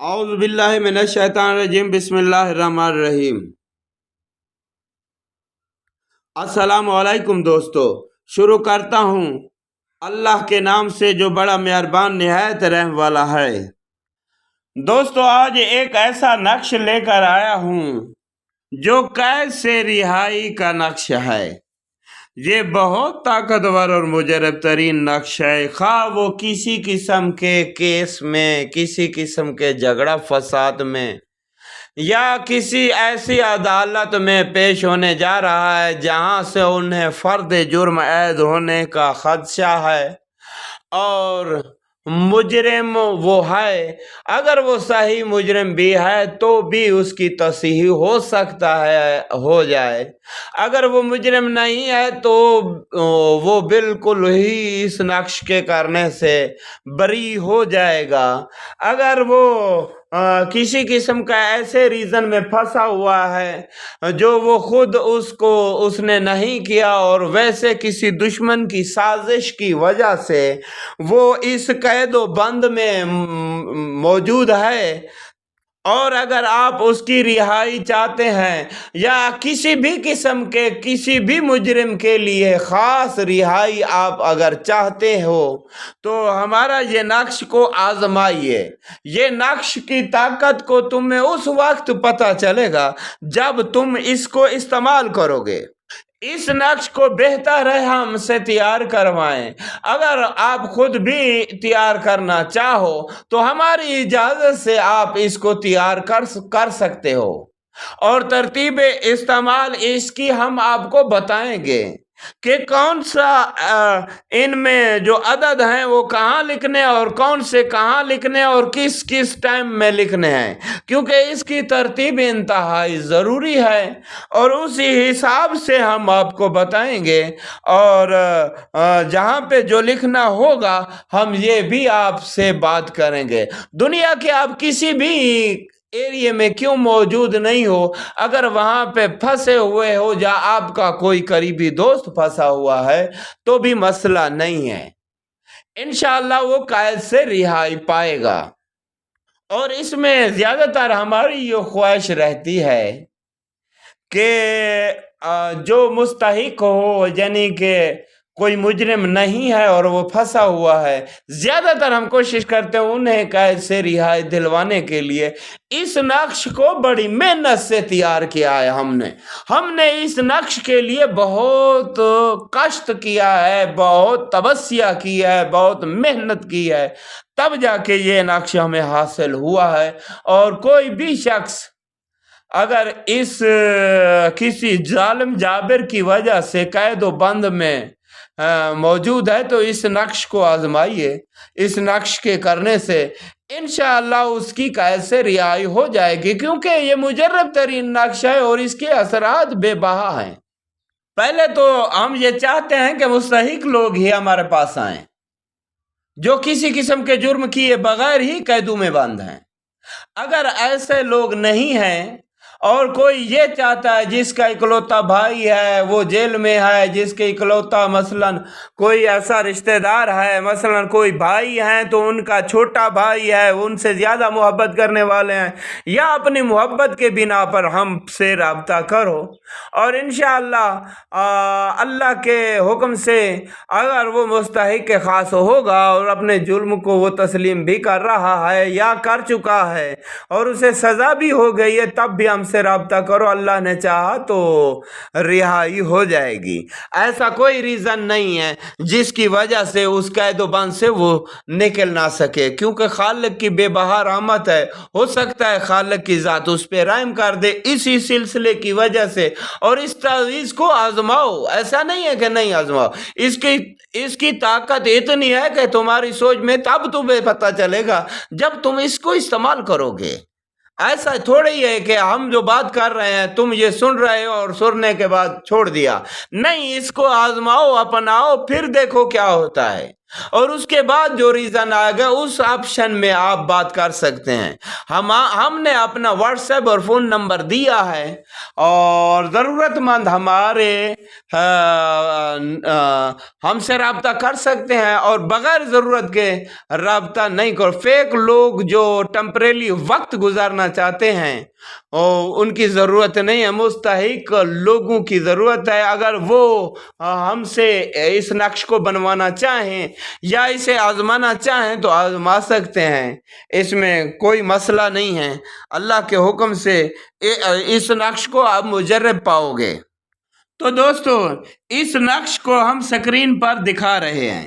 اعوذ باللہ من الشیطان الرجیم بسم اللہ الرحمن الرحیم۔ السلام علیکم دوستو، شروع کرتا ہوں اللہ کے نام سے جو بڑا مہربان نہایت رحم والا ہے۔ دوستو، آج ایک ایسا نقش لے کر آیا ہوں جو قید سے رہائی کا نقش ہے۔ یہ بہت طاقتور اور مجرب ترین نقش ہے، خواہ وہ کسی قسم کے کیس میں، کسی قسم کے جھگڑا فساد میں، یا کسی ایسی عدالت میں پیش ہونے جا رہا ہے جہاں سے انہیں فرد جرم عائد ہونے کا خدشہ ہے اور مجرم وہ ہے۔ اگر وہ صحیح مجرم بھی ہے تو بھی اس کی تصحیح ہو سکتا ہے، ہو جائے۔ اگر وہ مجرم نہیں ہے تو وہ بالکل ہی اس نقش کے کرنے سے بری ہو جائے گا۔ اگر وہ کسی قسم کا ایسے ریزن میں پھنسا ہوا ہے جو وہ خود اس نے نہیں کیا اور ویسے کسی دشمن کی سازش کی وجہ سے وہ اس قید و بند میں موجود ہے، اور اگر آپ اس کی رہائی چاہتے ہیں یا کسی بھی قسم کے کسی بھی مجرم کے لیے خاص رہائی آپ اگر چاہتے ہو تو ہمارا یہ نقش کو آزمائیے۔ یہ نقش کی طاقت کو تمہیں اس وقت پتہ چلے گا جب تم اس کو استعمال کرو گے۔ اس نقش کو بہتر ہے ہم سے تیار کروائیں۔ اگر آپ خود بھی تیار کرنا چاہو تو ہماری اجازت سے آپ اس کو تیار کر سکتے ہو، اور ترتیب استعمال اس کی ہم آپ کو بتائیں گے کہ کون سا ان میں جو عدد ہیں وہ کہاں لکھنے اور کون سے کہاں لکھنے اور کس کس ٹائم میں لکھنے ہیں، کیونکہ اس کی ترتیب انتہائی ضروری ہے اور اسی حساب سے ہم آپ کو بتائیں گے۔ اور جہاں پہ جو لکھنا ہوگا ہم یہ بھی آپ سے بات کریں گے۔ دنیا کے آپ کسی بھی ایریے میں کیوں موجود نہیں ہو، اگر وہاں پہ پھنسے ہوئے ہو یا آپ کا کوئی قریبی دوست پھنسا ہوا ہے تو بھی مسئلہ نہیں ہے، انشاءاللہ وہ قید سے رہائی پائے گا۔ اور اس میں زیادہ تر ہماری یہ خواہش رہتی ہے کہ جو مستحق ہو، یعنی کہ کوئی مجرم نہیں ہے اور وہ پھنسا ہوا ہے، زیادہ تر ہم کوشش کرتے ہیں انہیں قید سے رہائی دلوانے کے لیے۔ اس نقش کو بڑی محنت سے تیار کیا ہے ہم نے اس نقش کے لیے بہت کشت کیا ہے، بہت تپسیا کی ہے، بہت محنت کی ہے، تب جا کے یہ نقش ہمیں حاصل ہوا ہے۔ اور کوئی بھی شخص اگر اس کسی ظالم جابر کی وجہ سے قید و بند میں موجود ہے تو اس نقش کو آزمائیے۔ اس نقش کے کرنے سے انشاءاللہ اس کی قید سے رہائی ہو جائے گی، کیونکہ یہ مجرب ترین نقش ہے اور اس کے اثرات بے بہا ہیں۔ پہلے تو ہم یہ چاہتے ہیں کہ مستحق لوگ ہی ہمارے پاس آئیں جو کسی قسم کے جرم کیے بغیر ہی قیدوں میں بند ہیں۔ اگر ایسے لوگ نہیں ہیں اور کوئی یہ چاہتا ہے جس کا اکلوتا بھائی ہے وہ جیل میں ہے، جس کے اکلوتا مثلاً کوئی ایسا رشتہ دار ہے، مثلاً کوئی بھائی ہیں تو ان کا چھوٹا بھائی ہے، ان سے زیادہ محبت کرنے والے ہیں، یا اپنی محبت کے بنا پر ہم سے رابطہ کرو، اور انشاءاللہ اللہ کے حکم سے اگر وہ مستحق خاص ہوگا اور اپنے جرم کو وہ تسلیم بھی کر رہا ہے یا کر چکا ہے اور اسے سزا بھی ہو گئی ہے، تب بھی ہم سے رابطہ کرو، اللہ نے چاہا تو رہائی ہو جائے گی۔ ایسا کوئی ریزن نہیں ہے جس کی وجہ سے اس قید و بند سے وہ نکل نہ سکے، کیونکہ خالق کی بے بہا رحمت ہے، ہو سکتا ہے خالق کی ذات اس پہ رحم کر دے اسی سلسلے کی وجہ سے۔ اور اس تعویذ کو آزماؤ، ایسا نہیں ہے کہ نہیں آزماؤ، اس کی طاقت اتنی ہے کہ تمہاری سوچ میں تب تمہیں پتہ چلے گا جب تم اس کو استعمال کرو گے۔ ایسا تھوڑی ہے کہ ہم جو بات کر رہے ہیں تم یہ سن رہے ہو اور سننے کے بعد چھوڑ دیا، نہیں، اس کو آزماؤ، اپناؤ، پھر دیکھو کیا ہوتا ہے۔ اور اس کے بعد جو ریزن آئے گا اس آپشن میں آپ بات کر سکتے ہیں۔ ہم نے اپنا واٹس ایپ اور فون نمبر دیا ہے، اور ضرورت مند ہمارے ہم سے رابطہ کر سکتے ہیں، اور بغیر ضرورت کے رابطہ نہیں کرو۔ فیک لوگ جو ٹمپریری وقت گزارنا چاہتے ہیں ان کی ضرورت نہیں ہے، مستحق لوگوں کی ضرورت ہے۔ اگر وہ ہم سے اس نقش کو بنوانا چاہیں یا اسے آزمانا چاہیں تو آزما سکتے ہیں، اس میں کوئی مسئلہ نہیں ہے۔ اللہ کے حکم سے اس نقش کو آپ مجرب پاؤ گے۔ تو دوستو، اس نقش کو ہم سکرین پر دکھا رہے ہیں،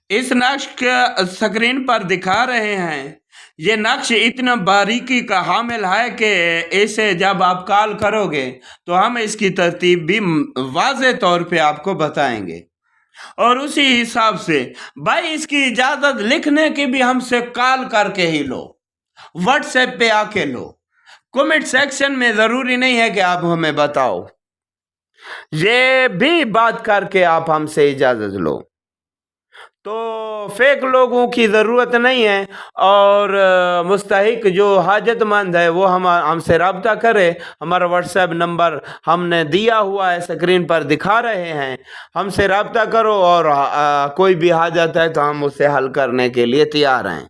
اس نقش کے سکرین پر دکھا رہے ہیں۔ یہ نقش اتنا باریکی کا حامل ہے کہ اسے جب آپ کال کرو گے تو ہم اس کی ترتیب بھی واضح طور پہ آپ کو بتائیں گے، اور اسی حساب سے بھائی اس کی اجازت لکھنے کی بھی ہم سے کال کر کے ہی لو، واٹس ایپ پہ آ کے لو، کمنٹ سیکشن میں ضروری نہیں ہے کہ آپ ہمیں بتاؤ، یہ بھی بات کر کے آپ ہم سے اجازت لو۔ تو فیک لوگوں کی ضرورت نہیں ہے، اور مستحق جو حاجت مند ہے وہ ہم سے رابطہ کرے۔ ہمارا واٹس ایپ نمبر ہم نے دیا ہوا ہے، سکرین پر دکھا رہے ہیں، ہم سے رابطہ کرو، اور کوئی بھی حاجت ہے تو ہم اسے حل کرنے کے لیے تیار ہیں۔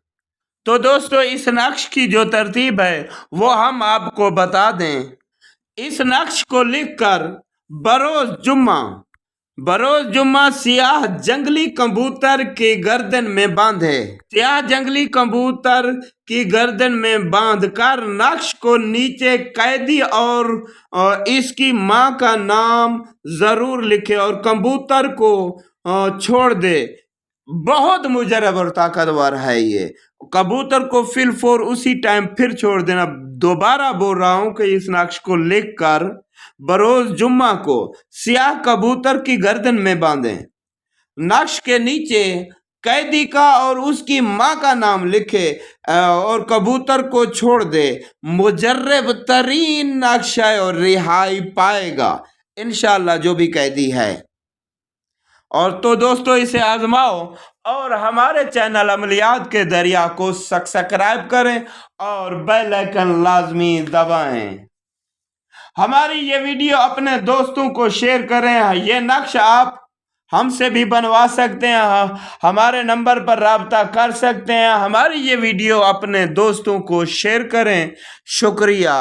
تو دوستو، اس نقش کی جو ترتیب ہے وہ ہم آپ کو بتا دیں۔ اس نقش کو لکھ کر بروز جمعہ سیاہ جنگلی کبوتر کی گردن میں باندھے، سیاہ جنگلی کبوتر کی گردن میں باندھ کر نقش کو نیچے قیدی اور اس کی ماں کا نام ضرور لکھے اور کبوتر کو چھوڑ دے۔ بہت مجرب اور طاقتور ہے یہ، کبوتر کو فی الفور اسی ٹائم پھر چھوڑ دینا۔ دوبارہ بول رہا ہوں کہ اس نقش کو لکھ کر بروز جمعہ کو سیاہ کبوتر کی گردن میں باندھیں، نقش کے نیچے قیدی کا اور اس کی ماں کا نام لکھے اور کبوتر کو چھوڑ دے۔ مجرب ترین نقش ہے اور رہائی پائے گا انشاءاللہ جو بھی قیدی ہے۔ اور تو دوستو، اسے آزماؤ اور ہمارے چینل عملیات کے دریا کو سبسکرائب کریں اور بیل آئیکن لازمی دبائیں۔ ہماری یہ ویڈیو اپنے دوستوں کو شیئر کریں۔ یہ نقش آپ ہم سے بھی بنوا سکتے ہیں، ہمارے نمبر پر رابطہ کر سکتے ہیں۔ ہماری یہ ویڈیو اپنے دوستوں کو شیئر کریں۔ شکریہ۔